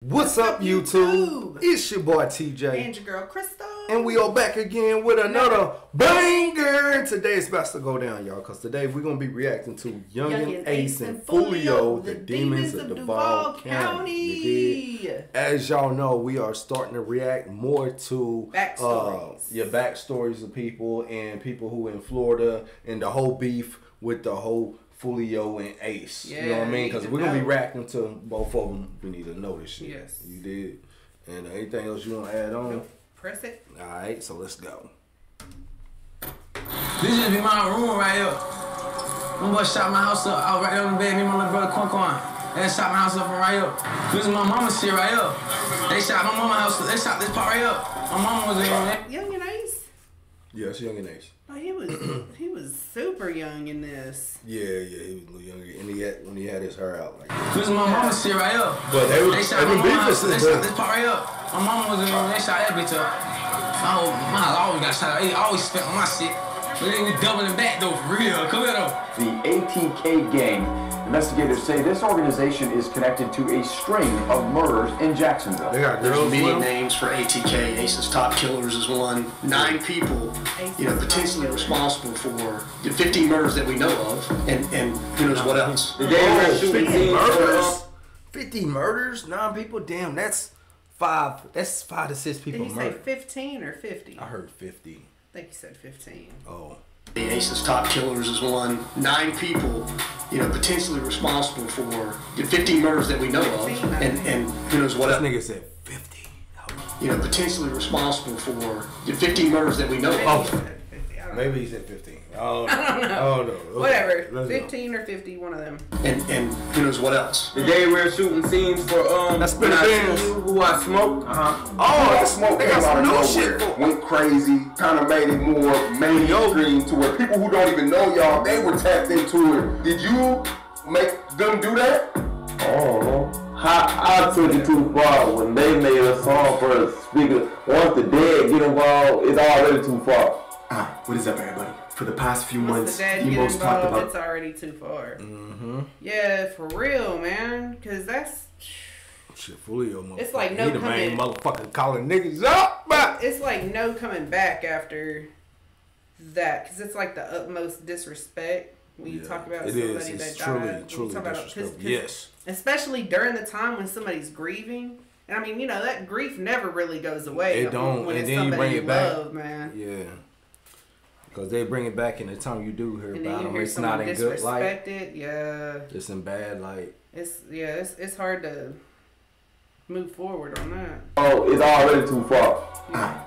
What's up, YouTube? It's your boy TJ. And your girl Crystal. And we are back again with another banger. And today it's about to go down, y'all, because today we're going to be reacting to Yungeen, Ace, and Foolio, the Demons of Duval County. As y'all know, we are starting to react more to backstories. Backstories of people and people who in Florida and the whole beef with the whole Foolio and Ace. Yeah, you know what I mean? Because we're going to be reacting to both of them. We need to know this shit. Yes. You did. And anything else you want to add on? Nope. Press it. Alright, so let's go. This just be my room right here. My boy shot my house up. I was right there on the bed, me and my little brother Quan. They shot my house up from right here. This is my mama's shit right here. They shot my mama's house up. They shot this part right here. My mama was in there. Yungeen Ace? Yes, Yungeen Ace. Oh, he was super young in this. Yeah, he was a little younger. And when he had his hair out. Like this is my mama's shit right here. But they shot my mama's house. They shot this but part right here. My mama was in there. They shot that bitch up. My house always got shot up. They always spent on my shit. But they was doubling back though, for real. Come here though. The ATK gang. Investigators say this organization is connected to a string of murders in Jacksonville. They got There's many names for ATK. Ace's top killers is one. 9 people, potentially responsible for the 15 murders that we know of, and who knows what else. The day 50 murders? 50 murders? 9 people? Damn, that's 5 to 6 people murdered. Did you say 15 or 50? I heard 50. I think you said 15. Oh. Ace's top killers is one. 9 people, potentially responsible for the 15 murders that we know of, and who knows what else. This nigga said 50. Potentially responsible for the 15 murders that we know of. Maybe he said 15. I don't know. Oh no. Okay. Whatever. 15 or 50, one of them. And who knows what else. Today we're shooting scenes for That's When I See You, Who I Smoke. Oh, that smoke came out of nowhere. Went crazy, kind of made it more mainstream to where people who don't even know y'all, they were tapped into it. Did you make them do that? Oh, I took it too far when they made a song for a speaker. Once the dead get involved, it's already too far. What is up, everybody? For the past few Once months, the dead the get most talked involved, about. it's already too far. Yeah, for real, man. Because that's... Shit, Foolio, motherfucker. It's like no he the coming. main motherfucker calling niggas up, but it's like no coming back after that, because it's like the utmost disrespect when you talk about somebody that died. Truly disrespectful. Yes. Especially during the time when somebody's grieving. And I mean, that grief never really goes away. It don't. When And it's then you bring somebody it back. love, man. Yeah. Because they bring it back in the time you do hear And about then you them. hear It's not in good light. Yeah. It's in bad light. It's hard to move forward on that. Oh, it's already too far.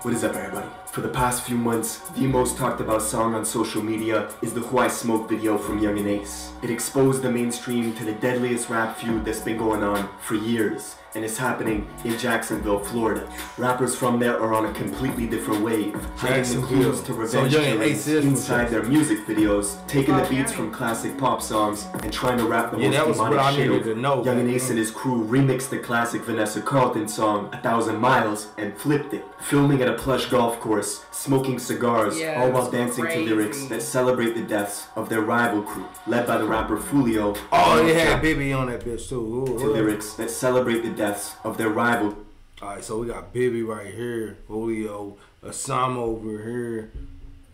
What is up, everybody? For the past few months, the most talked about song on social media is the Who I Smoke video from Yungeen Ace. It exposed the mainstream to the deadliest rap feud that's been going on for years, and it's happening in Jacksonville, Florida. Rappers from there are on a completely different wave, hiding the clues to revenge killings inside their music videos, taking the beats from classic pop songs, and trying to rap the most demonic shit over. Yungeen Ace and his crew remixed the classic Vanessa Carlton song 1,000 Miles and flipped it, filming at a plush golf course, smoking cigars, all while dancing to lyrics that celebrate the deaths of their rival crew, led by the rapper Foolio. Oh, they had Bibby on that bitch too. To lyrics that celebrate the deaths of their rival. Alright, so we got Bibby right here, Foolio, Osama over here,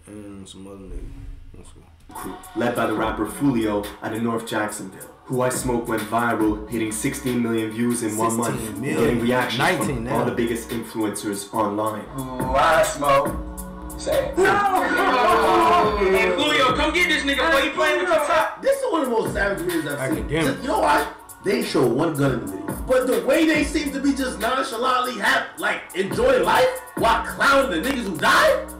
and some other niggas. Crew, led by the rapper Foolio out of North Jacksonville. Who I Smoke went viral, hitting 16 million views in 1 month, and getting reactions from all the biggest influencers online. Who I Smoke. Say it. No! Hey, Foolio, come get this nigga before you playing with your top. This is one of the most savage videos I've seen. Just, you know why? They show one gun in the video, but the way they seem to be just nonchalantly enjoying life while clowning the niggas who died.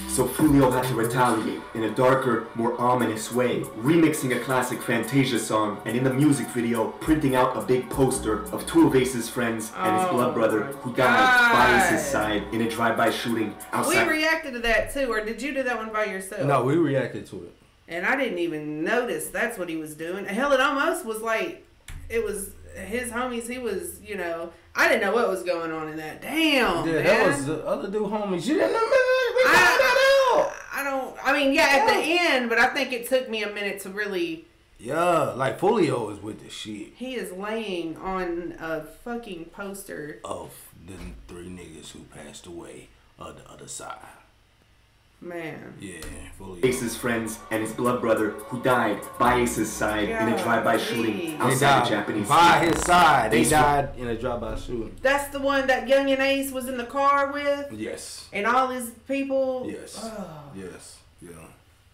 So Foolio had to retaliate in a darker, more ominous way, remixing a classic Fantasia song, and in the music video, printing out a big poster of 2 of Ace's friends and his blood brother who died by Ace's side in a drive-by shooting outside. We reacted to that too, or did you do that one by yourself? No, we reacted to it. And I didn't even notice that's what he was doing. Hell, it almost was like it was his homies. He was, I didn't know what was going on in that. Damn, yeah, man. That was the other dude homies. You didn't know, man. I mean, yeah, at the end, but I think it took me a minute to really Yeah, like Foolio is with the shit. He is laying on a fucking poster of the 3 niggas who passed away on the other side. Man. Yeah, Foolio. Ace's friends and his blood brother who died by Ace's side in a drive-by shooting outside the Japanese. By his side. They died in a drive-by shooting. That's the one that Yungeen Ace was in the car with? Yes. And all his people? Yes. Oh. Yes. Yeah.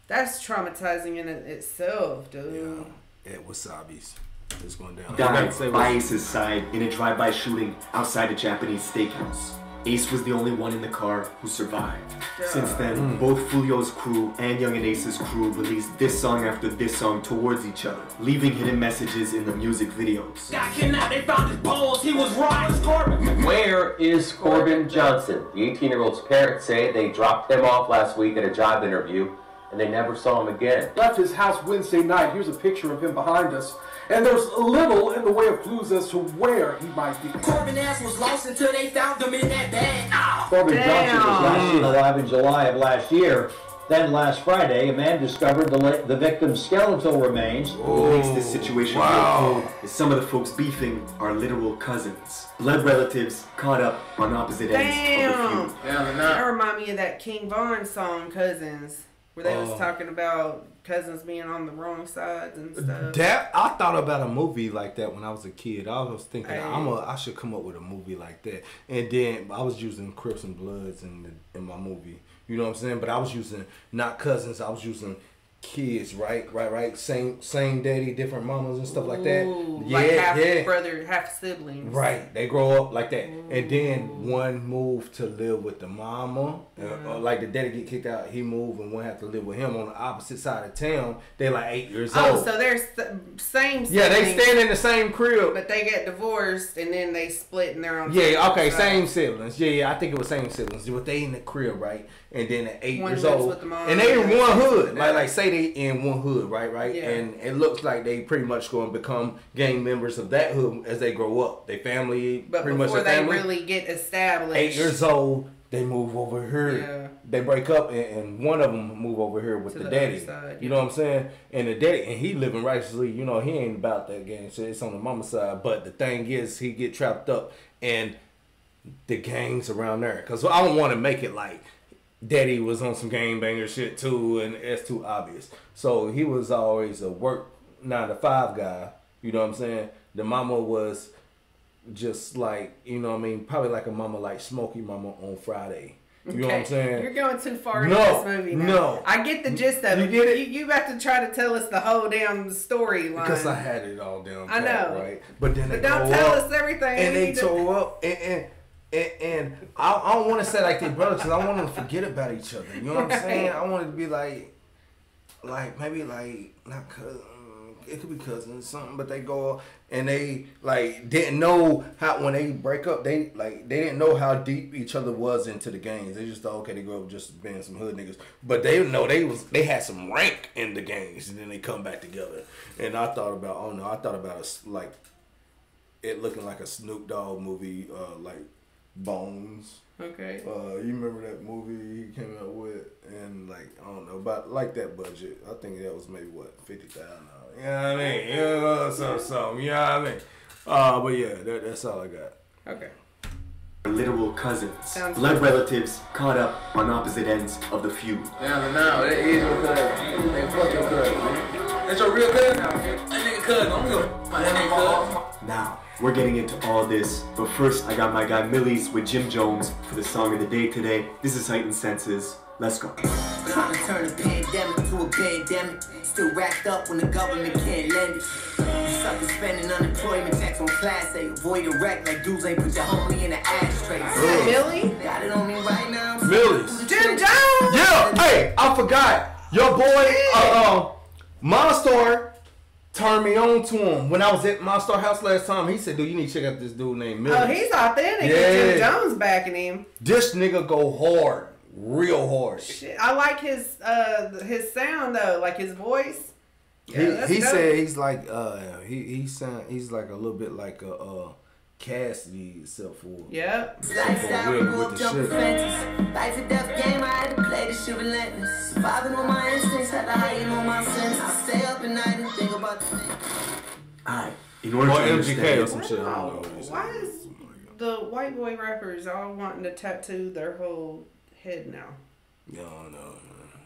That's traumatizing in itself, dude. Yeah. At Wasabi's. It's going down. Died by Ace's side in a drive-by shooting outside a Japanese steakhouse. Ace was the only one in the car who survived. Since then, both Foolio's crew and Yungeen Ace's crew released this song after this song towards each other, leaving hidden messages in the music videos. Got kidnapped, they found his bones, he was raw as Corbin. Where is Corbin Johnson? The 18-year-old's parents say they dropped him off last week at a job interview, and they never saw him again. Left his house Wednesday night. Here's a picture of him behind us. And there's little in the way of clues as to where he might be. Corbin ass was lost until they found him in that bag. Corbin Johnson was last seen alive in July of last year. Then last Friday, a man discovered the victim's skeletal remains. What makes this situation real is some of the folks beefing are literal cousins. Blood relatives caught up on opposite ends of the feud. That remind me of that King Von song, Cousins, where they was talking about cousins being on the wrong sides and stuff. That I thought about a movie like that when I was a kid. I was thinking I should come up with a movie like that. And then I was using Crips and Bloods in my movie. You know what I'm saying? But I was using not cousins. I was using kids, right? Same daddy, different mamas and stuff like that. Like half brother, half siblings. Right. They grow up like that. And then one moved to live with the mama. Like the daddy get kicked out, he moved, and one had to live with him on the opposite side of town. They're like 8 years old. Oh, so they're same siblings. Yeah, they stand in the same crib. But they get divorced and then they split and they're on okay, same siblings. Yeah, I think it was same siblings. But they in the crib, right? And then at 8 years old. With the mom, and they in one hood. Like say they in one hood, right? Yeah. And it looks like they pretty much going to become gang members of that hood as they grow up. They family, but pretty much before their family. they really get established. 8 years old, they move over here. Yeah. They break up and one of them move over here with the daddy. Side, you know what I'm saying? And the daddy, and he living righteously. You know, he ain't about that gang. So it's on the mama side. But the thing is, he get trapped up in the gangs around there. Because I don't want to make it like daddy was on some gangbanger shit too, and it's too obvious. So he was always a work 9-to-5 guy. You know what I'm saying? The mama was just like, you know what I mean, probably like a mama like Smokey Mama on Friday. You know what I'm saying? You're going too far into this movie now. No. I get the gist of it. You get it? You have to try to tell us the whole damn storyline. Because I had it all down. I know. Right? But then they don't tell us everything. And they tore up. And I don't want to say like they brothers because I want them to forget about each other. You know what I'm saying? I want it to be like maybe like not cousin. It could be cousins, something, but they go and they like didn't know how when they break up. They didn't know how deep each other was into the gangs. They just thought okay, they grew up just being some hood niggas, but they didn't know they had some rank in the gangs, and then they come back together. And I thought about like it looking like a Snoop Dogg movie, like Bones. Okay. You remember that movie he came out with, and like I don't know about like that budget. I think that was maybe what $50,000. You know what I mean? Yeah, something. You know what I mean? But yeah, that's all I got. Okay. Literal cousins, blood relatives caught up on opposite ends of the feud. Yeah, no, that is your cousin. They fuck your cousin, man. That's your real cousin? That nigga cousin. I'm gonna my nigga cousin. Now, we're getting into all this, but first I got my guy Millies with Jim Jones for the song of the day today. This is Heightened Senses. Let's go. Trying to turn a pandemic to a pandemic. Still racked up when the government can't lend it. You suckers spending unemployment tax on class A. Avoid a wreck like dudes ain't put your homie in the ashtray. Millie? Got it on me right now. Millies. Jim Jones! Yeah, hey, I forgot. Your boy, Monstar turned me on to him. When I was at Monstar House last time, he said, dude, you need to check out this dude named Millies. Oh, he's authentic. Yeah. Jim Jones backing him. This nigga go hard. Real hard. Shit, I like his sound though, like his voice. Yeah, he said he's like he's like a little bit like a Cassidy itself for. Yep. Lifestyle, real grew with up the jumping shit. fences. Life or death game, I had to play this shit relentless. Surviving on my instincts, had to heighten on my sense. I stay up at night and think about the things. Alright, in order Or to MGK or understand some shit. I don't know. Why is the white boy rappers all wanting to tattoo their whole head now? You don't know.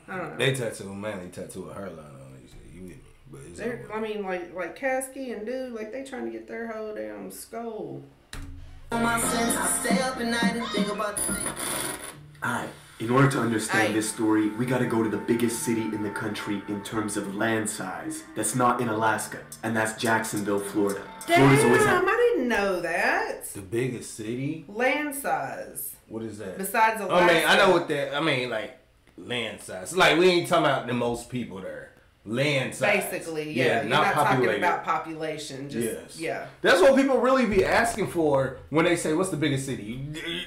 I don't know. They mainly tattoo a hairline on it. You with me? But it's They're, I mean, like Kasky and Dude, like they trying to get their whole damn skull. On my sense, I stay up at night and think about the things. Alright, in order to understand this story, we gotta go to the biggest city in the country in terms of land size. That's not in Alaska, and that's Jacksonville, Florida. Florida's always had I didn't know that. the biggest city. Land size. What is that? Besides Alaska. I mean, I know what that. I mean, like land size. Like we ain't talking about the most people there. Land size. Basically, yeah. You're not talking about population. Just, yeah. That's what people really be asking for when they say, "What's the biggest city?"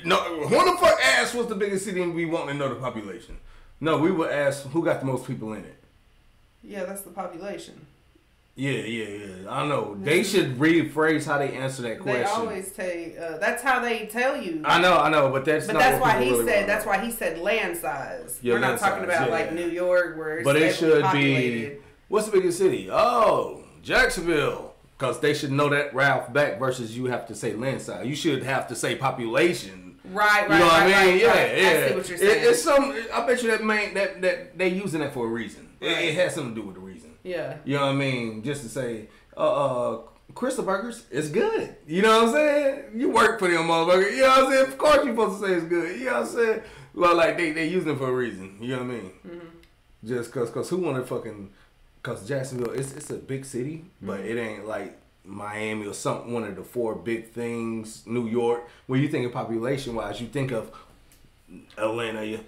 No, who the fuck asked what's the biggest city and we want to know the population? No, we would ask who got the most people in it. Yeah, that's the population. Yeah. I know. They should rephrase how they answer that question. They always say that's how they tell you. I know, but that's not that's what why he really said. want. That's why he said land size. Yeah, We're not land talking size, about yeah. like New York, where it's But it should populated. be. What's the biggest city? Oh, Jacksonville. Because they should know that right off the back versus you have to say land size. You should have to say population. Right. You know what I mean? Yeah. I see what you're saying. It's some. I bet you that they using that for a reason. Right. It has something to do with the reason. Yeah. You know what I mean? Just to say, Crystal Burgers is good. You know what I'm saying? You work for them motherfuckers. You know what I'm saying? Of course you're supposed to say it's good. You know what I'm saying? Well, like they using it for a reason. You know what I mean? Mm-hmm. Just cause who wanna fucking. Cause Jacksonville, it's a big city, but it ain't like Miami or something. One of the four big things. New York. When you think of population wise, you think of Atlanta,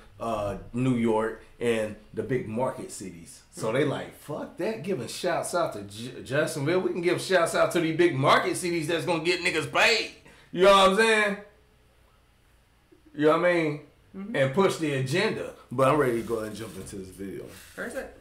New York, and the big market cities. So they like fuck that. Giving shouts out to Jacksonville. We can give shouts out to these big market cities that's gonna get niggas paid. You know what I'm saying? You know what I mean? Mm-hmm. And push the agenda. But I'm ready to go ahead and jump into this video. Perfect.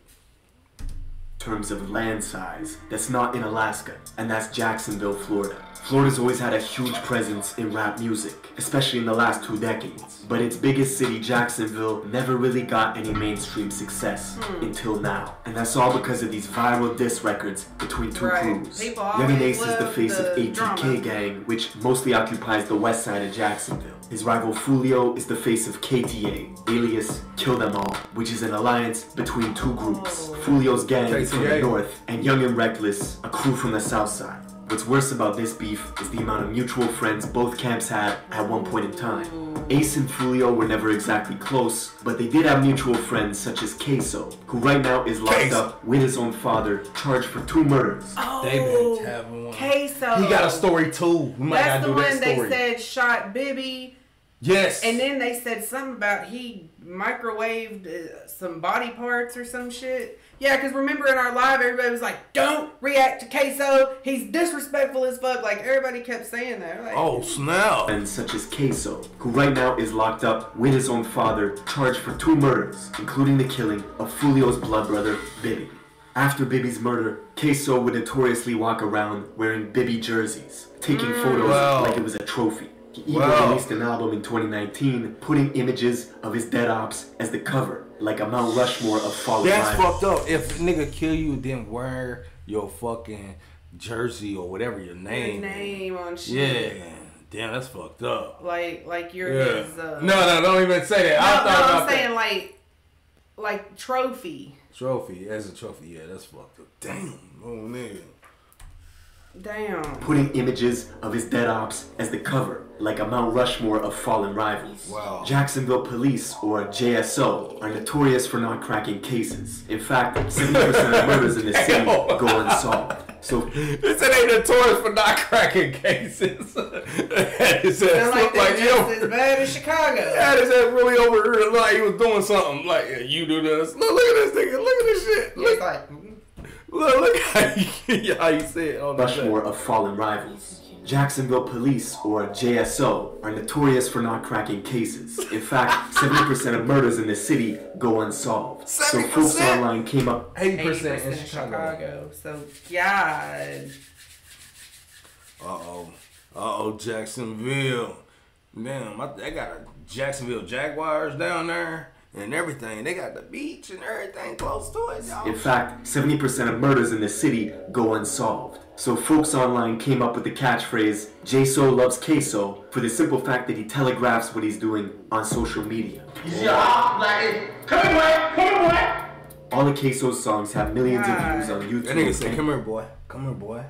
terms of land size that's not in Alaska, and that's Jacksonville, Florida. Florida's always had a huge presence in rap music, especially in the last 2 decades. But its biggest city, Jacksonville, never really got any mainstream success until now. And that's all because of these viral diss records between two crews. Yungeen Ace is the face of ATK Gang, which mostly occupies the west side of Jacksonville. His rival Foolio is the face of KTA, alias Kill Them All, which is an alliance between two groups. Foolio's gang is from the north, and Young and Reckless, a crew from the south side. What's worse about this beef is the amount of mutual friends both camps had at one point in time. Ace and Foolio were never exactly close, but they did have mutual friends such as Queso, who right now is locked up with his own father, charged for 2 murders. They been having one. Queso. He got a story too. We might That's gotta the do one that story. they said shot Bibby. Yes. And then they said something about he microwaved some body parts or some shit. Yeah, because remember in our live, everybody was like, don't react to Queso. He's disrespectful as fuck. Like, everybody kept saying that. Like, oh, snap. And such as Queso, who right now is locked up with his own father, charged for 2 murders, including the killing of Foolio's blood brother, Bibby. After Bibby's murder, Queso would notoriously walk around wearing Bibby jerseys, taking photos like it was a trophy. He even released an album in 2019, putting images of his dead ops as the cover, like a Mount Rushmore of fallen That's rivals. fucked up. If a nigga kill you, then wear your fucking jersey or whatever your name. Your name on shit. Yeah. Damn, that's fucked up. Like you're his. No, don't even say that. I'm saying like trophy. Trophy, as a trophy, yeah, that's fucked up. Damn, oh nigga. Damn. Putting images of his dead ops as the cover, like a Mount Rushmore of fallen rivals. Wow. Jacksonville Police, or JSO, are notorious for not cracking cases. In fact, 70% of murders in the city go unsolved. So this ain't notorious for not cracking cases. His ass like look like just as bad as Chicago. Yeah, his ass really over here like he was doing something. Like, yeah, you do this. Look at this nigga. Look at this shit. Look, look how you say it on the Rushmore of fallen rivals. Jacksonville Police, or JSO, are notorious for not cracking cases. In fact, 70% of murders in the city go unsolved. 70%? So folks online came up 80% in Chicago. So, God. Uh-oh. Uh-oh, Jacksonville. Damn, they got a Jacksonville Jaguars down there and everything. They got the beach and everything close to it, y'all. In fact, 70% of murders in the city go unsolved. So folks online came up with the catchphrase, "J-So loves Queso," for the simple fact that he telegraphs what he's doing on social media. All of Queso's songs have millions of views on YouTube. That nigga said, "Come here, boy. Come here, boy."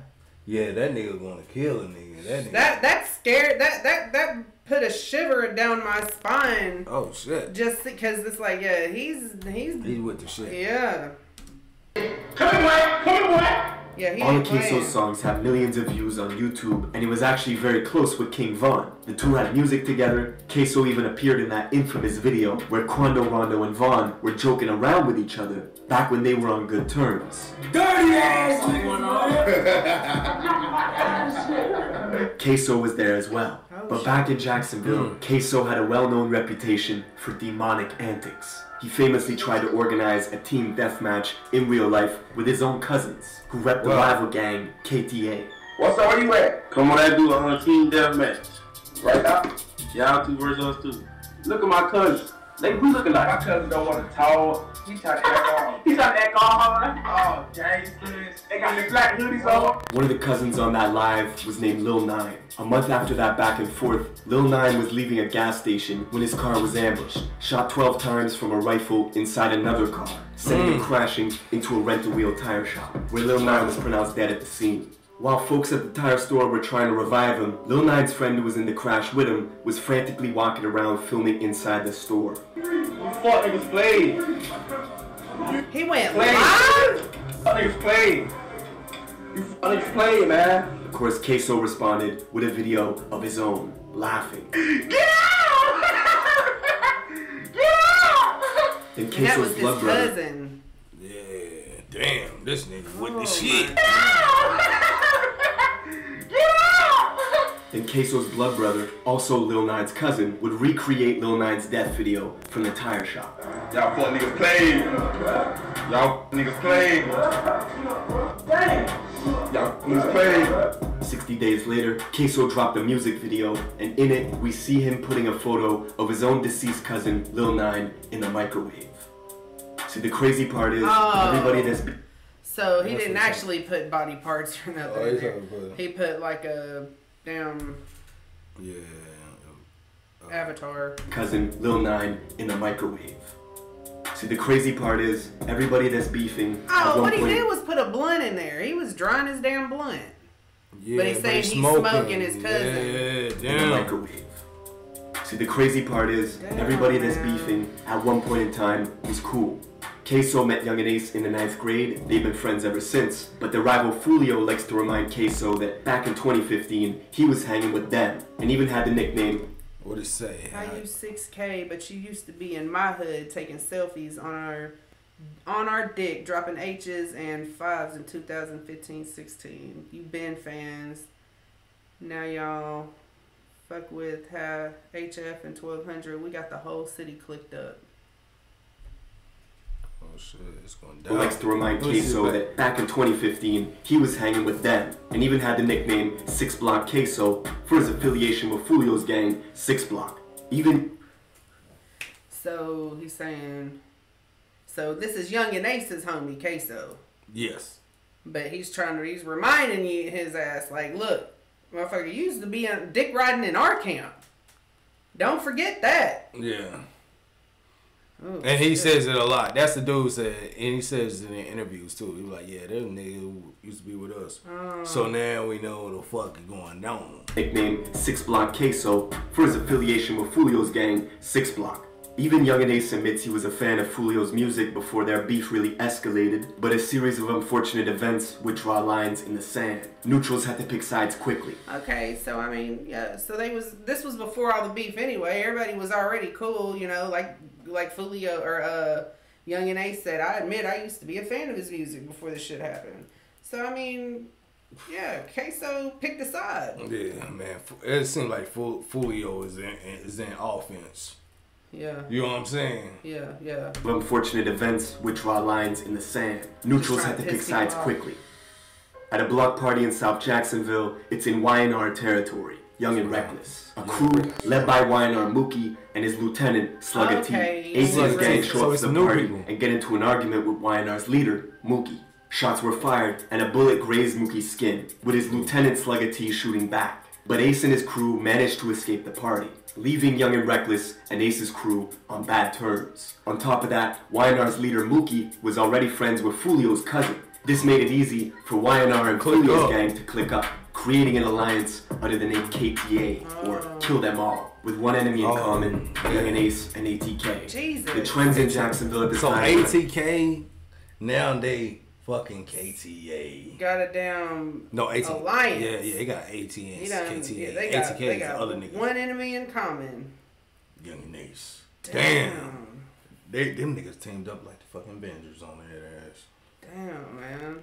Yeah, that nigga gonna kill a nigga. That scared. That put a shiver down my spine. Oh shit! Just because it's like, yeah, he's with the shit. Yeah. Come here, boy. Yeah, all of Queso's songs have millions of views on YouTube, and he was actually very close with King Von. The two had music together. Queso even appeared in that infamous video where Quando Rondo and Von were joking around with each other back when they were on good terms. Dirty ass! Queso was there as well. But back in Jacksonville, Queso had a well-known reputation for demonic antics. He famously tried to organize a team deathmatch in real life with his own cousins, who rep the rival gang, KTA. What's up? Where you at? Come on, that dude on a team deathmatch. Right now? Y'all two versus us two. Look at my cousin. They who looking like? My cousin don't want to talk. He trying to act hard. He trying to act all hard. Oh, James, they got the black hoodies on. One of the cousins on that live was named Lil 9. A month after that back and forth, Lil 9 was leaving a gas station when his car was ambushed, shot 12 times from a rifle inside another car, sending him crashing into a rent-a-wheel tire shop, where Lil 9 was pronounced dead at the scene. While folks at the tire store were trying to revive him, Lil 9's friend who was in the crash with him was frantically walking around filming inside the store. Fuck niggas played. He went live? Fuck niggas played. You fuck niggas played, man. Of course, Queso responded with a video of his own, laughing. Get out! Get out! And Queso's blood brother. Cousin. Yeah, damn, this nigga with the shit. And Queso's blood brother, also Lil 9's cousin, would recreate Lil 9's death video from the tire shop. Y'all fuck niggas played. Y'all niggas played. Y'all niggas played. 60 days later, Queso dropped a music video, and in it, we see him putting a photo of his own deceased cousin, Lil 9, in the microwave. See, the crazy part is, everybody that's... So he didn't actually put body parts or nothing in there. He put like a damn avatar. Cousin Lil 9 in the microwave. See, the crazy part is, everybody that's beefing... Oh, what he did was put a blunt in there. He was drawing his damn blunt. Yeah, but he's saying he's smoking his cousin. Yeah, in the microwave. See, the crazy part is, everybody that's beefing, at one point in time, was cool. Queso met Young and Ace in the 9th grade. They've been friends ever since. But their rival Foolio likes to remind Queso that back in 2015, he was hanging with them, and even had the nickname... What'd it say? I use 6K, but you used to be in my hood taking selfies on our dick, dropping H's and 5s in 2015-16. You been fans. Now y'all fuck with HF and 1200. We got the whole city clicked up. Oh shit, it's going down. Who likes to remind Queso that back in 2015, he was hanging with them, and even had the nickname 6 Block Queso for his affiliation with Foolio's gang, 6 Block. Even... So, he's saying... So, this is Young and Ace's homie, Queso. Yes. But he's reminding you, his ass, like, look, motherfucker, you used to be dick riding in our camp. Don't forget that. Yeah. Oh, and he says it a lot. That's the dude said, and he says it in interviews too. He was like, yeah, there's a nigga who used to be with us. So now we know what the fuck is going on. Nickname 6 Block Queso for his affiliation with Foolio's gang, 6 Block. Even Young and Ace admits he was a fan of Foolio's music before their beef really escalated, but a series of unfortunate events would draw lines in the sand. Neutrals had to pick sides quickly. Okay, so I mean, yeah, so this was before all the beef anyway. Everybody was already cool, you know, like Foolio or Young and Ace said. I admit I used to be a fan of his music before this shit happened. So I mean, yeah, Queso picked a side. Yeah, man, it seemed like Foolio is in offense. Yeah. You know what I'm saying? Yeah, yeah. Unfortunate events would draw lines in the sand. Neutrals had to pick sides quickly. At a block party in South Jacksonville, it's in YNR territory, Young and Reckless. A crew led by YNR Mookie and his lieutenant, Slugga T. Ace and his gang show up to the party and get into an argument with YNR's leader, Mookie. Shots were fired and a bullet grazed Mookie's skin, with his lieutenant Slugga T shooting back. But Ace and his crew managed to escape the party, leaving Young and Reckless and Ace's crew on bad terms. On top of that, YNR's leader Mookie was already friends with Foolio's cousin. This made it easy for YNR and Foolio's gang to click up, creating an alliance under the name KTA, or Kill Them All, with one enemy in common, Young and Ace and ATK. Jesus. The trends in Jacksonville at the so time. ATK, now they fucking KTA. Got a damn alliance. alliance. Yeah, they got ATN. KTA. Yeah, ATK is the other niggas. One enemy in common. Young and Ace. Damn. Them niggas teamed up like the fucking Avengers on their ass. Damn, man.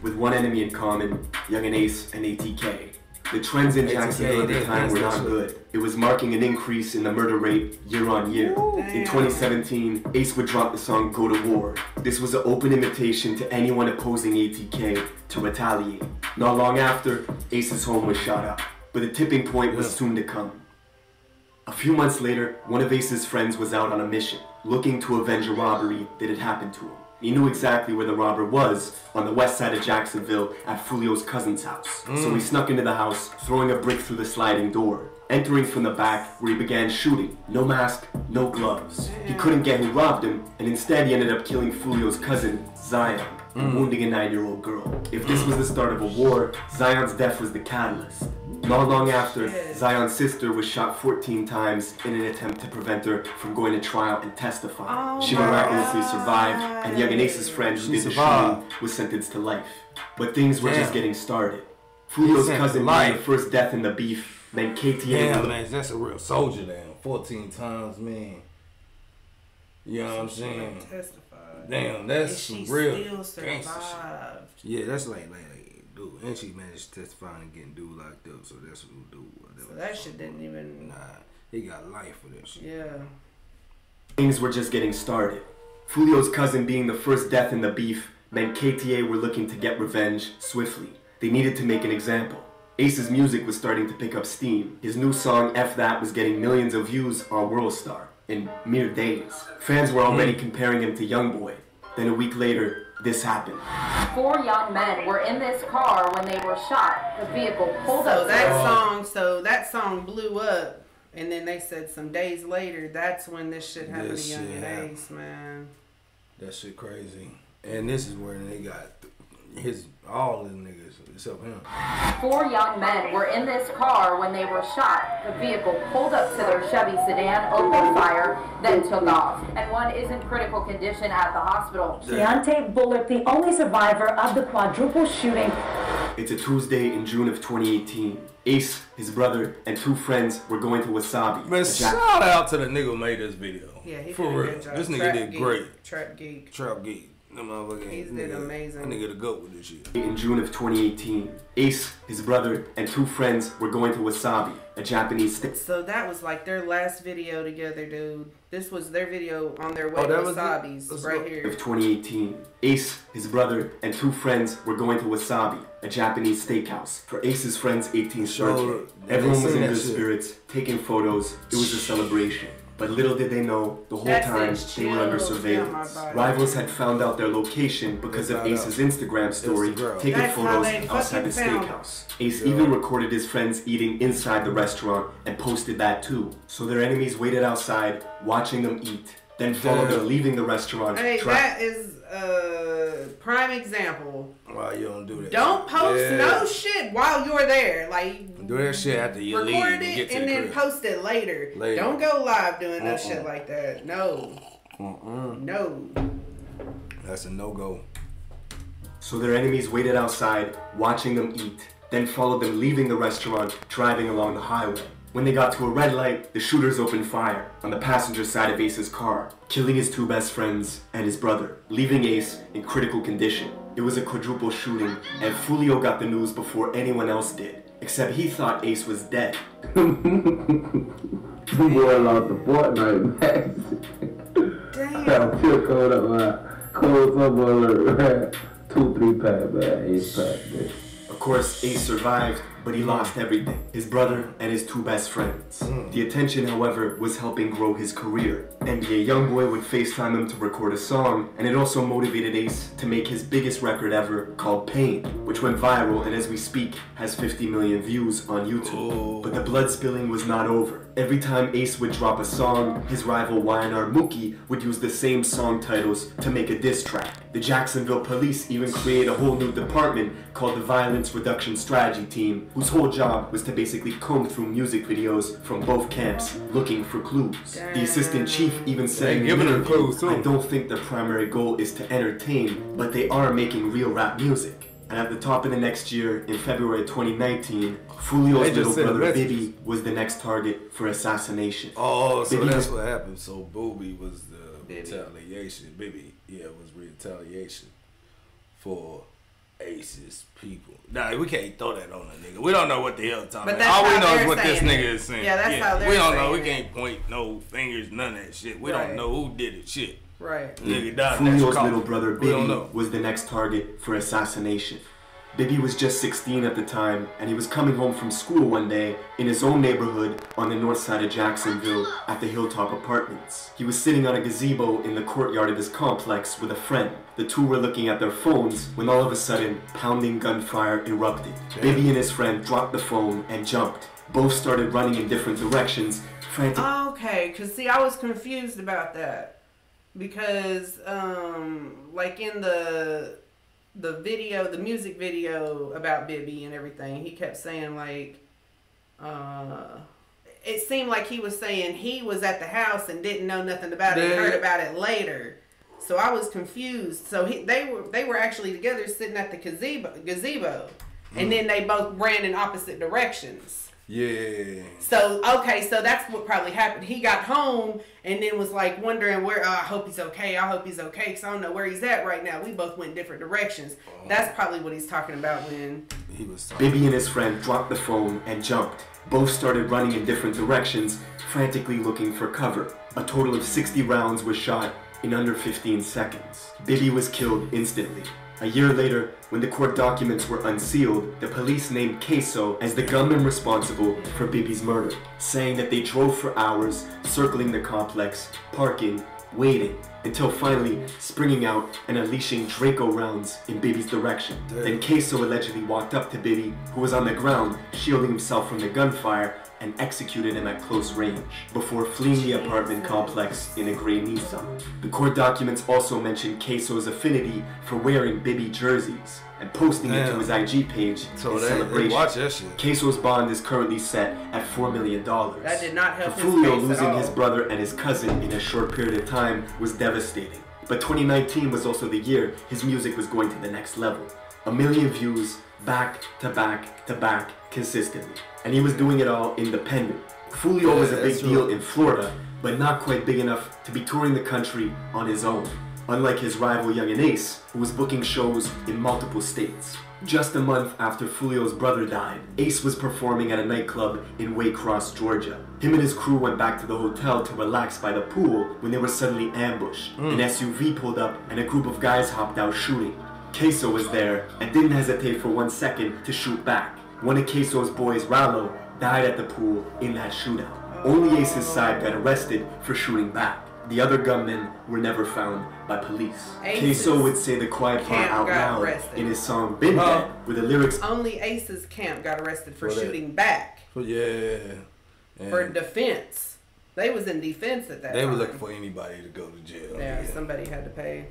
With one enemy in common, Young and Ace and ATK. The trends in Jacksonville at the time were not good. It was marking an increase in the murder rate year on year. In 2017, Ace would drop the song Go to War. This was an open invitation to anyone opposing ATK to retaliate. Not long after, Ace's home was shot up, but the tipping point was soon to come. A few months later, one of Ace's friends was out on a mission, looking to avenge a robbery that had happened to him. He knew exactly where the robber was, on the west side of Jacksonville at Foolio's cousin's house. So he snuck into the house, throwing a brick through the sliding door, entering from the back where he began shooting. No mask, no gloves. He couldn't get who robbed him, and instead he ended up killing Foolio's cousin, Zion, and wounding a 9-year-old girl. If this was the start of a war, Zion's death was the catalyst. Not long after, Zion's sister was shot 14 times in an attempt to prevent her from going to trial and testify. She miraculously survived, and Young and Ace's friend who did the shooting was sentenced to life. But things were just getting started. Foolio's cousin being the first death in the beef meant KTA. Damn, man, that's a real soldier down. 14 times, man. You know what I'm saying? Damn, that's some real gangster shit. Yeah, that's like dude, and she managed to testify and getting dude locked up, so that's what dude. So that shit didn't even. Nah, he got life for that shit. Yeah. Things were just getting started. Foolio's cousin being the first death in the beef meant KTA were looking to get revenge swiftly. They needed to make an example. Ace's music was starting to pick up steam. His new song F That was getting millions of views on WorldStar in mere days. Fans were already comparing him to Youngboy. Then a week later, this happened. 4 young men were in this car when they were shot. The vehicle pulled up. So that song blew up, and then they said some days later, that's when this shit happened to Young and Ace, man. That shit crazy. And this is where they got all of the niggas except him. 4 young men were in this car when they were shot. The vehicle pulled up to their Chevy sedan, opened fire, then took off. And one is in critical condition at the hospital. Deontay Bullard, the only survivor of the quadruple shooting. It's a Tuesday in June of 2018. Ace, his brother, and 2 friends were going to Wasabi. Man, shout out to the nigga who made this video. Yeah, he for did a real. good job. This nigga did great. Trap Geek. Trap Geek. He did amazing. That nigga the goat with this shit. In June of 2018, Ace, his brother, and 2 friends were going to Wasabi, a Japanese state. So that was like their last video together, dude. This was their video on their way to Wasabi's right here. Of 2018, Ace, his brother, and 2 friends were going to Wasabi, a Japanese steakhouse, for Ace's friend's 18th birthday. Everyone was in good spirits, taking photos. It was a celebration. But little did they know, the whole time they were under surveillance. Rivals had found out their location because of Ace's Instagram story, taking photos outside the steakhouse. Ace even recorded his friends eating inside the restaurant and posted that too. So their enemies waited outside, watching them eat, then followed them leaving the restaurant. Hey, that is a prime example. Why you don't do that? Don't post no shit while you're there. Like, do that shit after you leave record it and then post it later. Don't go live doing no shit like that. No. No. That's a no-go. So their enemies waited outside, watching them eat, then followed them leaving the restaurant, driving along the highway. When they got to a red light, the shooters opened fire on the passenger side of Ace's car, killing his 2 best friends and his brother, leaving Ace in critical condition. It was a quadruple shooting, and Foolio got the news before anyone else did, except he thought Ace was dead. Boy lost the Fortnite match. Damn. Pure code up, cold summer alert. 2-3 pack, man. Ace pack, man. Of course, Ace survived, but he lost everything. His brother and his 2 best friends. The attention, however, was helping grow his career. NBA YoungBoy would FaceTime him to record a song, and it also motivated Ace to make his biggest record ever called Pain, which went viral and as we speak has 50 million views on YouTube. But the blood spilling was not over. Every time Ace would drop a song, his rival Y&R Mookie would use the same song titles to make a diss track. The Jacksonville police even created a whole new department called the Violence Reduction Strategy Team, whose whole job was to basically comb through music videos from both camps looking for clues. The assistant chief even said in an interview, I don't think the primary goal is to entertain, but they are making real rap music. And at the top of the next year, in February 2019, Foolio's little brother Bibby was the next target for assassination. Oh, so Bibby that's what happened. So Booby was the retaliation. Bibby, was retaliation for Ace's people. Nah, we can't throw that on a nigga. We don't know what the hell talking about. All we know is what this nigga is saying. Yeah, that's how they're We don't saying know. We it. can't point no fingers, none of that shit. We don't know who did it. Shit. Right. Nigga died. Foolio's little brother Bibby was the next target for assassination. Bibby was just 16 at the time, and he was coming home from school one day in his own neighborhood on the north side of Jacksonville at the Hilltop Apartments. He was sitting on a gazebo in the courtyard of his complex with a friend. The two were looking at their phones when all of a sudden, pounding gunfire erupted. Bibby and his friend dropped the phone and jumped. Both started running in different directions, frantic. Okay, because see, I was confused about that. Because, like in the video, the music video about Bibby and everything, he kept saying like, it seemed like he was saying he was at the house and didn't know nothing about it, heard about it later. So I was confused. So they were actually together sitting at the gazebo, and then they both ran in opposite directions. Yeah. So, okay, so that's what probably happened. He got home and then was like wondering where, I hope he's okay. I hope he's okay because I don't know where he's at right now. We both went different directions. That's probably what he's talking about when he was talking. Bibby and his friend dropped the phone and jumped. Both started running in different directions, frantically looking for cover. A total of 60 rounds was shot in under 15 seconds. Bibby was killed instantly. A year later, when the court documents were unsealed, the police named Queso as the gunman responsible for Bibby's murder, saying that they drove for hours, circling the complex, parking, waiting, until finally springing out and unleashing Draco rounds in Bibby's direction. Then Queso allegedly walked up to Bibby, who was on the ground, shielding himself from the gunfire, and executed him at close range, before fleeing the apartment complex in a gray Nissan. The court documents also mentioned Queso's affinity for wearing Bibby jerseys, and posting it to his IG page in celebration. Watch that shit. Queso's bond is currently set at $4 million. that did not help For his Foolio, case at losing all. his brother and his cousin in a short period of time was devastating. But 2019 was also the year his music was going to the next level. 1 million views, back to back to back, consistently. And he was doing it all independent. Foolio was a big deal in Florida, but not quite big enough to be touring the country on his own. Unlike his rival Yungeen Ace, who was booking shows in multiple states. Just a month after Foolio's brother died, Ace was performing at a nightclub in Waycross, Georgia. Him and his crew went back to the hotel to relax by the pool when they were suddenly ambushed. An SUV pulled up and a group of guys hopped out shooting. Queso was there and didn't hesitate for 1 second to shoot back. One of Queso's boys, Rallo, died at the pool in that shootout. Only Ace's side got arrested for shooting back. The other gunmen were never found by police. Queso would say the quiet part out loud in his song Been Dead, with the lyrics, only Ace's camp got arrested for shooting back. Yeah. For defense. They was in defense at that time. They were looking for anybody to go to jail. Yeah, somebody had to pay.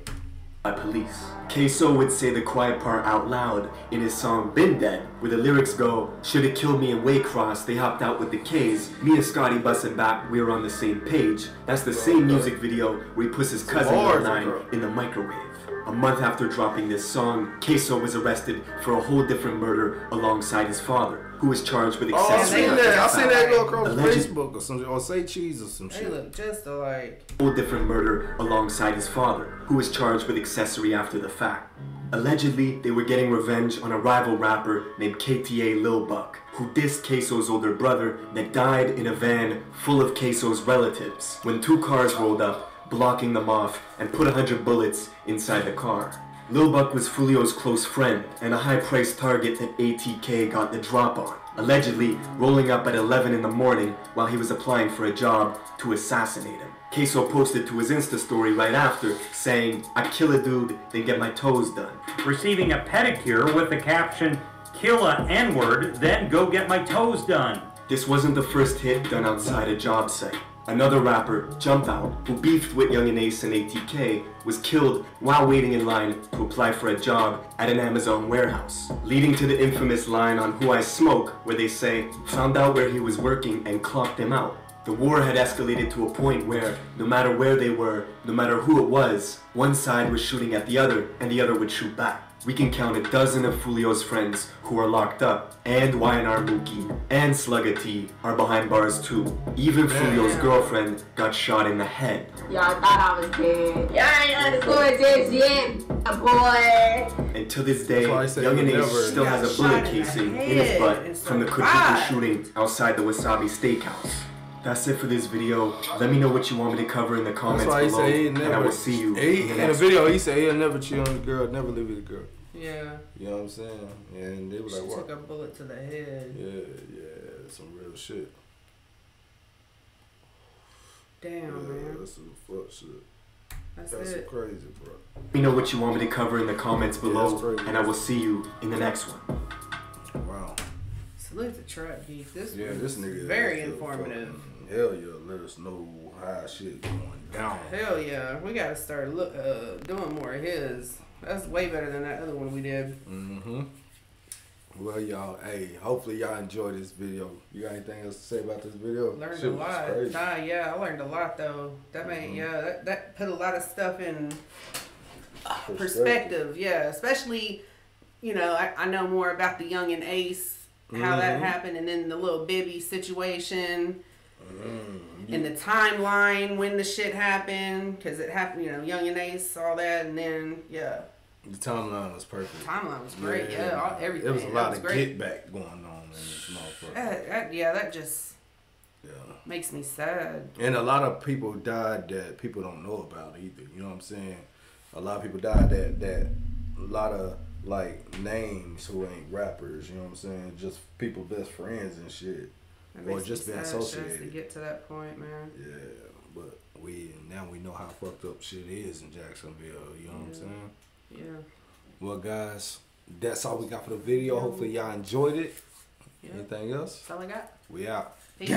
By police. Queso would say the quiet part out loud in his song Been Dead, where the lyrics go, should've killed me in Waycross, they hopped out with the K's, me and Scotty bustin' back, we were on the same page. That's the same music video where he puts his cousin Yungeen in the microwave. A month after dropping this song, Queso was arrested for a whole different murder alongside his father, who was charged with accessory. I seen that go across Facebook or something, or Say Cheese or some shit. They look just alike. Whole different murder alongside his father, who was charged with accessory after the fact. Allegedly, they were getting revenge on a rival rapper named KTA Lil Buck, who dissed Queso's older brother that died in a van full of Queso's relatives when 2 cars rolled up, blocking them off, and put 100 bullets inside the car. Lil Buck was Foolio's close friend and a high-priced target that ATK got the drop on, allegedly rolling up at 11 in the morning while he was applying for a job to assassinate him. Queso posted to his Insta story right after, saying, "I kill a dude, then get my toes done." Receiving a pedicure with the caption, "Kill a N-word, then go get my toes done." This wasn't the first hit done outside a job site. Another rapper, Jump Out, who beefed with Yungeen Ace and ATK, was killed while waiting in line to apply for a job at an Amazon warehouse, leading to the infamous line on Who I Smoke, where they say, "Found out where he was working and clocked him out." The war had escalated to a point where, no matter where they were, no matter who it was, one side was shooting at the other and the other would shoot back. We can count a dozen of Foolio's friends who are locked up, and YNR Mookie and Slugga T are behind bars too. Even Foolio's girlfriend got shot in the head. Y'all thought I was dead. Y'all ain't understood this yet, boy. And to this day, Yungeen Ace still has a bullet casing in his butt from the quadruple shooting outside the Wasabi Steakhouse. That's it for this video. Let me know what you want me to cover in the comments below, and I will see you in the next video. He said he'll never cheat on the girl, never leave with a girl. Yeah. You know what I'm saying? And they was like, what? Took a bullet to the head. Yeah, some real shit. Damn, man. That's some fuck shit. That's some it. crazy, bro. Let me know what you want me to cover in the comments below, and I will see you in the next one. Wow. Salute the Trap Geek. This nigga very informative. Hell yeah, let us know how shit going down. Hell yeah, we gotta start doing more of his. That's way better than that other one we did. Well, y'all, hey, hopefully y'all enjoyed this video. You got anything else to say about this video? Learned a lot. Nah, yeah, I learned a lot though. That made that put a lot of stuff in perspective. Yeah, especially, you know, I know more about the Yungeen Ace, how that happened, and then the little Bibby situation. In the timeline when the shit happened, because it happened, you know, Yungeen Ace, all that, and then the timeline was perfect. The timeline was great, everything. There was a lot of get back going on in this motherfucker. That just makes me sad. And a lot of people died that people don't know about either. You know what I'm saying? A lot of people died that a lot of like names who ain't rappers. You know what I'm saying? Just people best friends and shit. Or just being associated. To get to that point, man. Yeah, but now we know how fucked up shit is in Jacksonville. You know what I'm saying? Yeah. Well, guys, that's all we got for the video. Hopefully y'all enjoyed it. Yeah. Anything else? That's all I got. We out. Peace.